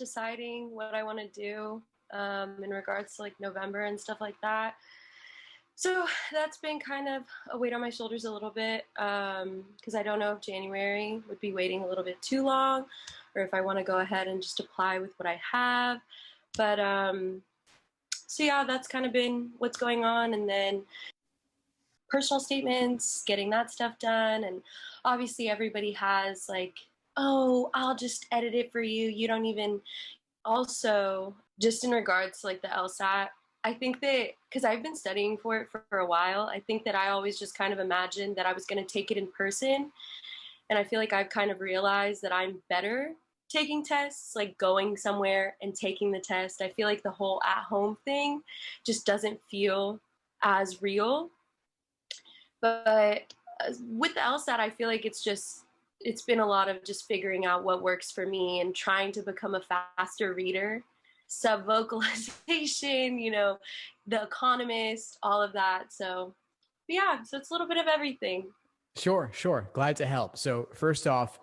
deciding what I want to do in regards to like November and stuff like that. So that's been kind of a weight on my shoulders a little bit because I don't know if January would be waiting a little bit too long or if I want to go ahead and just apply with what I have. But so yeah, that's kind of been what's going on. And then personal statements, getting that stuff done. And obviously everybody has like, oh, I'll just edit it for you. You don't even, also just in regards to like the LSAT, I think that because I've been studying for it for a while, I think that I always just kind of imagined that I was going to take it in person. And I feel like I've kind of realized that I'm better taking tests, like going somewhere and taking the test. I feel like the whole at home thing just doesn't feel as real. But with the LSAT, I feel like it's been a lot of just figuring out what works for me and trying to become a faster reader, sub-vocalization, The Economist, all of that. So yeah, so it's a little bit of everything. Sure. Glad to help. So first off,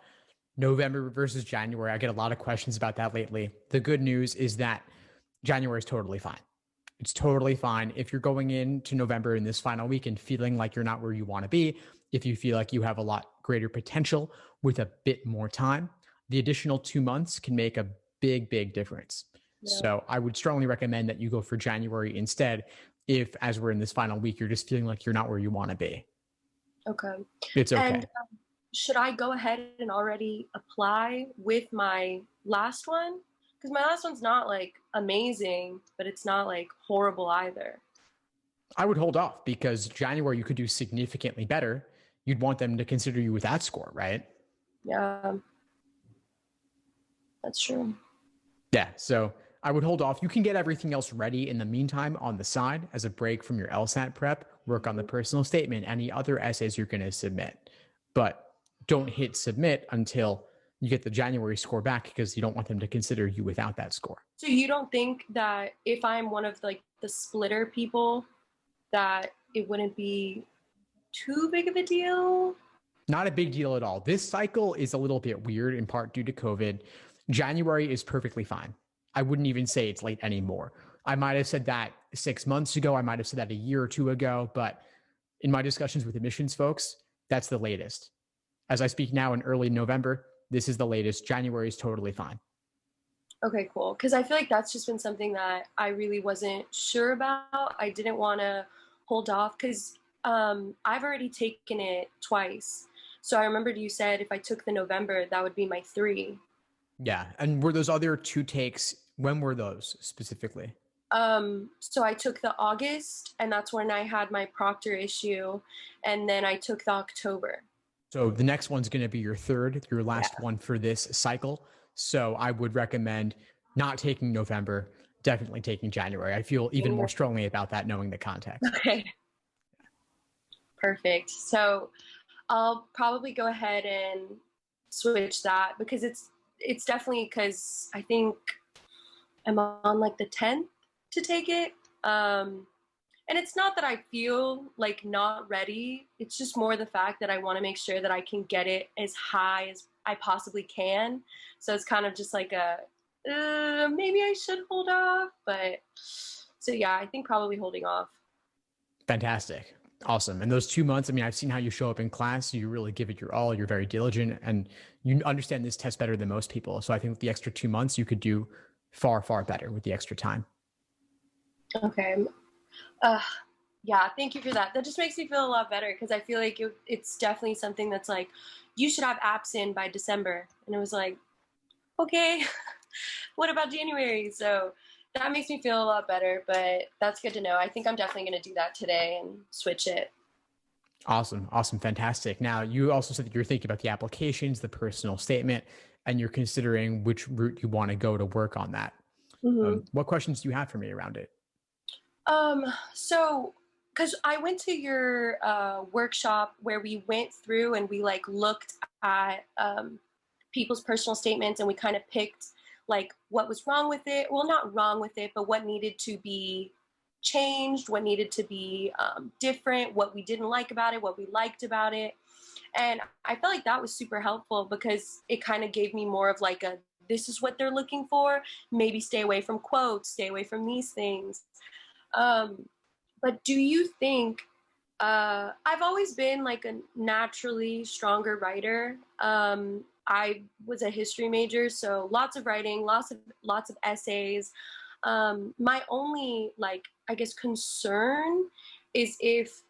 November versus January. I get a lot of questions about that lately. The good news is that January is totally fine. It's totally fine. If you're going into November in this final week and feeling like you're not where you want to be, if you feel like you have a lot greater potential with a bit more time, the additional 2 months can make a big difference. Yeah. So I would strongly recommend that you go for January instead if, as we're in this final week, you're just feeling like you're not where you want to be. Okay. It's okay. And should I go ahead and already apply with my last one? Because my last one's not like amazing, but it's not like horrible either. I would hold off because January you could do significantly better. You'd want them to consider you with that score, right? Yeah, that's true. Yeah, so I would hold off. You can get everything else ready in the meantime on the side as a break from your LSAT prep, work on the personal statement, any other essays you're going to submit. But don't hit submit until you get the January score back because you don't want them to consider you without that score. So you don't think that if I'm one of like the splitter people that it wouldn't be too big of a deal? Not a big deal at all. This cycle is a little bit weird in part due to COVID. January is perfectly fine. I wouldn't even say it's late anymore. I might have said that 6 months ago. I might have said that a year or two ago, but in my discussions with admissions folks, that's the latest. As I speak now in early November, this is the latest. January is totally fine. Okay, cool. Because I feel like that's just been something that I really wasn't sure about. I didn't want to hold off because I've already taken it twice. So I remembered you said if I took the November, that would be my 3. Yeah. And were those other 2 takes, when were those specifically? So I took the August, and that's when I had my proctor issue. And then I took the October. So the next one's going to be your third, your last one for this cycle. So I would recommend not taking November, definitely taking January. I feel even more strongly about that knowing the context. Okay. Perfect. So I'll probably go ahead and switch that because it's definitely because I think I'm on like the 10th to take it. And it's not that I feel like not ready. It's just more the fact that I want to make sure that I can get it as high as I possibly can. So it's kind of just like maybe I should hold off. But so yeah, I think probably holding off. Fantastic. Awesome. And those 2 months, I mean, I've seen how you show up in class. You really give it your all. You're very diligent and you understand this test better than most people. So I think with the extra 2 months, you could do far better with the extra time. Okay. Yeah, thank you for that. That just makes me feel a lot better because I feel like it's definitely something that's like, you should have apps in by December. And it was like, okay, what about January? So that makes me feel a lot better, but that's good to know. I think I'm definitely going to do that today and switch it. Awesome. Fantastic. Now, you also said that you're thinking about the applications, the personal statement, and you're considering which route you want to go to work on that. Mm-hmm. What questions do you have for me around it? So, because I went to your workshop where we went through and we like looked at people's personal statements and we kind of picked like what was wrong with it. Well, not wrong with it, but what needed to be changed, what needed to be different, what we didn't like about it, what we liked about it. And I felt like that was super helpful because it kind of gave me more of like a this is what they're looking for. Maybe stay away from quotes, stay away from these things. But do you think, I've always been like a naturally stronger writer. I was a history major, so lots of writing, lots of essays. My only, like, I guess, concern is if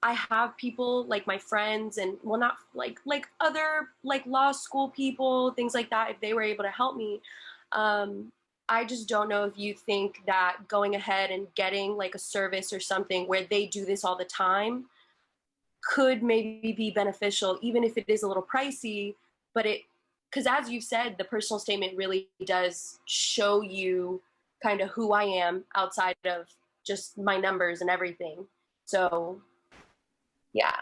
I have people like my friends and, well, not like other like law school people, things like that, if they were able to help me. I just don't know if you think that going ahead and getting like a service or something where they do this all the time could maybe be beneficial, even if it is a little pricey, but because as you said, the personal statement really does show you kind of who I am outside of just my numbers and everything. So yeah.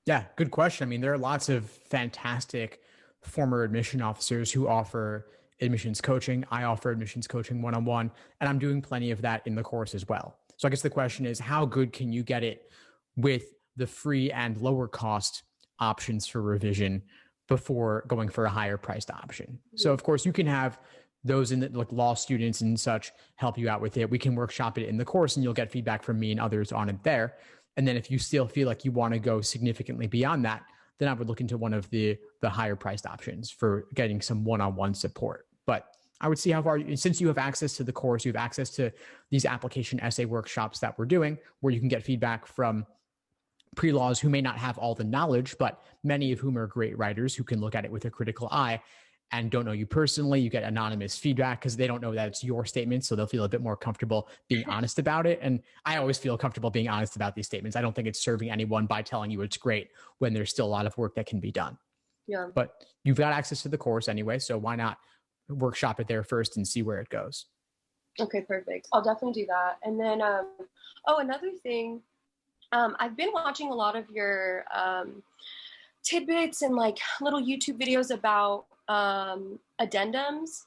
Yeah, good question. I mean, there are lots of fantastic former admission officers who offer admissions coaching. I offer admissions coaching one-on-one, and I'm doing plenty of that in the course as well. So I guess the question is, how good can you get it with the free and lower cost options for revision before going for a higher priced option? So of course you can have those in the, like, law students and such help you out with it. We can workshop it in the course and you'll get feedback from me and others on it there. And then if you still feel like you want to go significantly beyond that, then I would look into one of the higher priced options for getting some one-on-one support. But I would see how far, since you have access to the course, you have access to these application essay workshops that we're doing, where you can get feedback from prelaws who may not have all the knowledge, but many of whom are great writers who can look at it with a critical eye and don't know you personally. You get anonymous feedback because they don't know that it's your statement. So they'll feel a bit more comfortable being honest about it. And I always feel comfortable being honest about these statements. I don't think it's serving anyone by telling you it's great when there's still a lot of work that can be done. Yeah. But you've got access to the course anyway. So why not workshop it there first and see where it goes? Okay, perfect. I'll definitely do that. And then, another thing, I've been watching a lot of your tidbits and like little YouTube videos about addendums.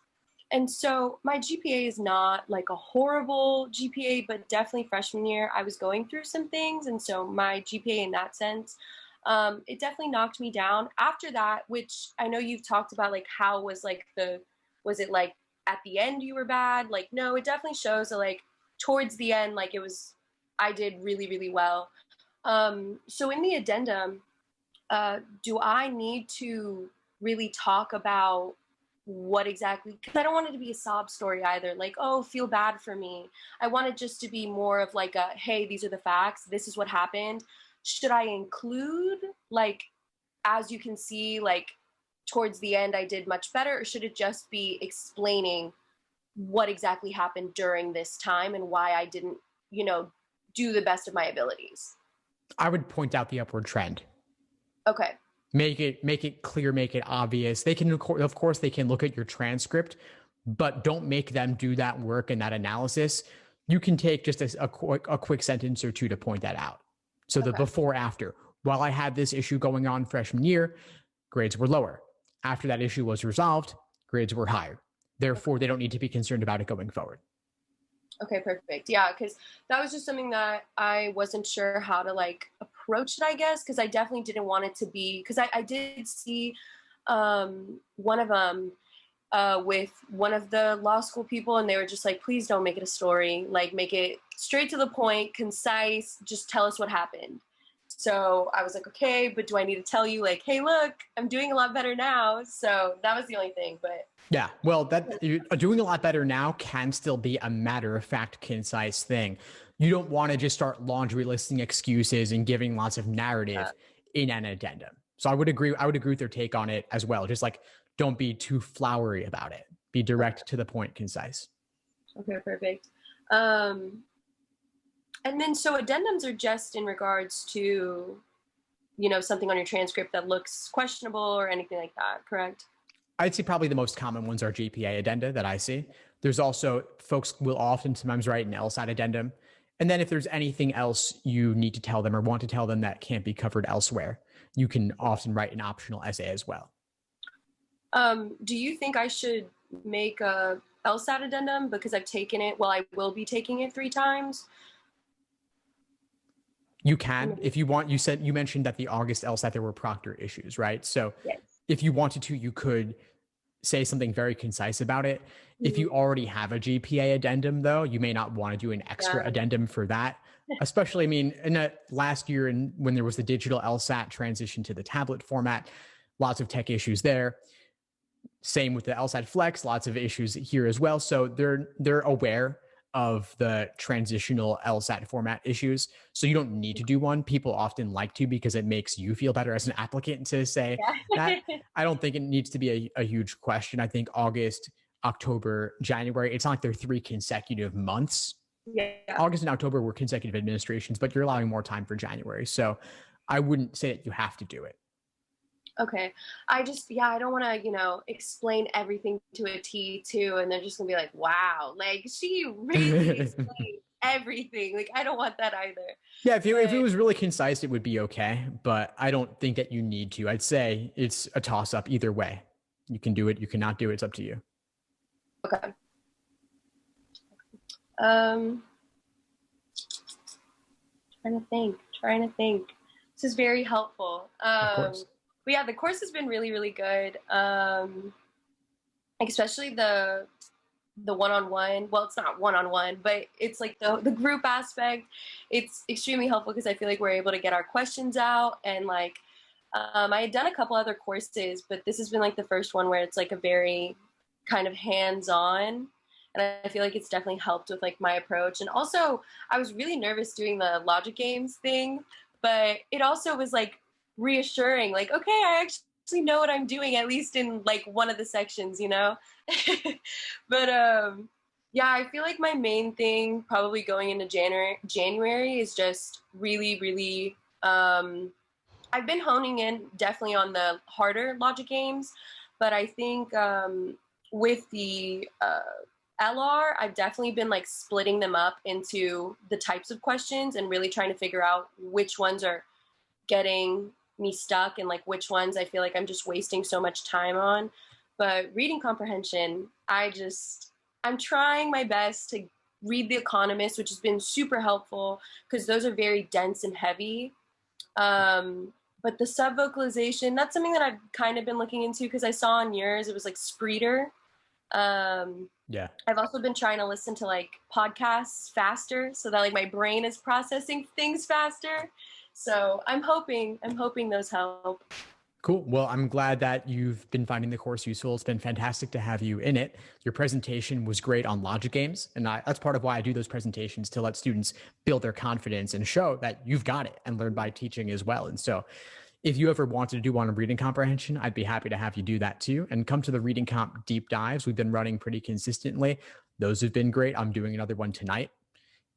And so my GPA is not like a horrible GPA, but definitely freshman year, I was going through some things. And so my GPA in that sense, it definitely knocked me down. After that, which I know you've talked about, like, how was like was it like at the end you were bad? Like, no, it definitely shows that like towards the end, like I did really, really well. So in the addendum, do I need to really talk about what exactly, because I don't want it to be a sob story either, like, oh, feel bad for me. I want it just to be more of like a, hey, these are the facts, this is what happened. Should I include, like, as you can see, like towards the end I did much better, or should it just be explaining what exactly happened during this time and why I didn't, do the best of my abilities? I would point out the upward trend. Okay. Make it clear, make it obvious. They can, of course, they can look at your transcript, but don't make them do that work and that analysis. You can take just a quick sentence or two to point that out. So the before, after. While I had this issue going on freshman year, grades were lower. After that issue was resolved, grades were higher. Therefore, they don't need to be concerned about it going forward. Okay, perfect. Yeah, because that was just something that I wasn't sure how to like approach it, I guess, because I definitely didn't want it to be, because I did see one of them with one of the law school people, and they were just like, please don't make it a story, like make it straight to the point, concise, just tell us what happened. So I was like, okay, but do I need to tell you, like, hey, look, I'm doing a lot better now? So that was the only thing. But yeah, well, that doing a lot better now can still be a matter of fact, concise thing. You don't want to just start laundry listing excuses and giving lots of narrative in an addendum. So I would agree with their take on it as well. Just like, don't be too flowery about it. Be direct, to the point, concise. Okay, perfect. And then, so addendums are just in regards to, something on your transcript that looks questionable or anything like that, correct? I'd say probably the most common ones are GPA addenda that I see. There's also, folks will often sometimes write an LSAT addendum. And then if there's anything else you need to tell them or want to tell them that can't be covered elsewhere, you can often write an optional essay as well. Do you think I should make a LSAT addendum because I've taken it? Well, I will be taking it 3 times. You can, if you want. You mentioned that the August LSAT, there were proctor issues, right? So yes. If you wanted to, you could say something very concise about it. If you already have a GPA addendum, though, you may not want to do an extra addendum for that. Especially, I mean, in that last year, and when there was the digital LSAT transition to the tablet format, lots of tech issues there. Same with the LSAT Flex, lots of issues here as well. So they're aware of the transitional LSAT format issues. So you don't need to do one. People often like to because it makes you feel better as an applicant to say that. I don't think it needs to be a huge question. I think August, October, January, it's not like they're 3 consecutive months. Yeah. August and October were consecutive administrations, but you're allowing more time for January. So I wouldn't say that you have to do it. Okay. I don't want to, explain everything to a T too. And they're just gonna be like, wow, like she really explained everything. Like, I don't want that either. Yeah. If it was really concise, it would be okay. But I don't think that you need to. I'd say it's a toss up either way. You can do it. You cannot do it. It's up to you. Okay. Trying to think. This is very helpful. Of course. But yeah, the course has been really, really good. Especially the one-on-one. Well, it's not one-on-one, but it's like the group aspect. It's extremely helpful because I feel like we're able to get our questions out. And like, I had done a couple other courses, but this has been like the first one where it's like a very kind of hands-on. And I feel like it's definitely helped with like my approach. And also I was really nervous doing the logic games thing, but it also was like reassuring, like, okay, I actually know what I'm doing, at least in like one of the sections, But yeah, I feel like my main thing probably going into January is just really, really, I've been honing in definitely on the harder logic games, but I think with the LR, I've definitely been like splitting them up into the types of questions and really trying to figure out which ones are getting me stuck and like which ones I feel like I'm just wasting so much time on. But reading comprehension, I'm trying my best to read The Economist, which has been super helpful because those are very dense and heavy. But the sub-vocalization, that's something that I've kind of been looking into because I saw on yours, it was like Spreeder. Yeah. I've also been trying to listen to like podcasts faster so that like my brain is processing things faster. So I'm hoping those help. Cool. Well, I'm glad that you've been finding the course useful. It's been fantastic to have you in it. Your presentation was great on logic games. And that's part of why I do those presentations, to let students build their confidence and show that you've got it and learn by teaching as well. And so if you ever wanted to do one on reading comprehension, I'd be happy to have you do that too. And come to the reading comp deep dives. We've been running pretty consistently. Those have been great. I'm doing another one tonight.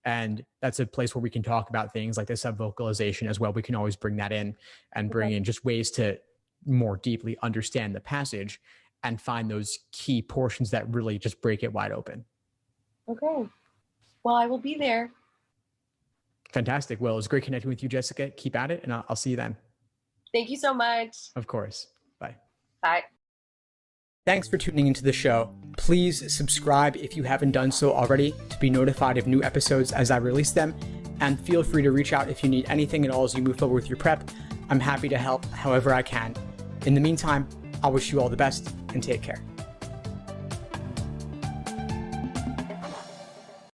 And that's a place where we can talk about things like the sub-vocalization as well. We can always bring that in and bring in just ways to more deeply understand the passage and find those key portions that really just break it wide open. Okay. Well, I will be there. Fantastic. Well, it was great connecting with you, Jessica. Keep at it, and I'll see you then. Thank you so much. Of course. Bye. Bye. Thanks for tuning into the show. Please subscribe if you haven't done so already to be notified of new episodes as I release them. And feel free to reach out if you need anything at all as you move forward with your prep. I'm happy to help however I can. In the meantime, I wish you all the best and take care.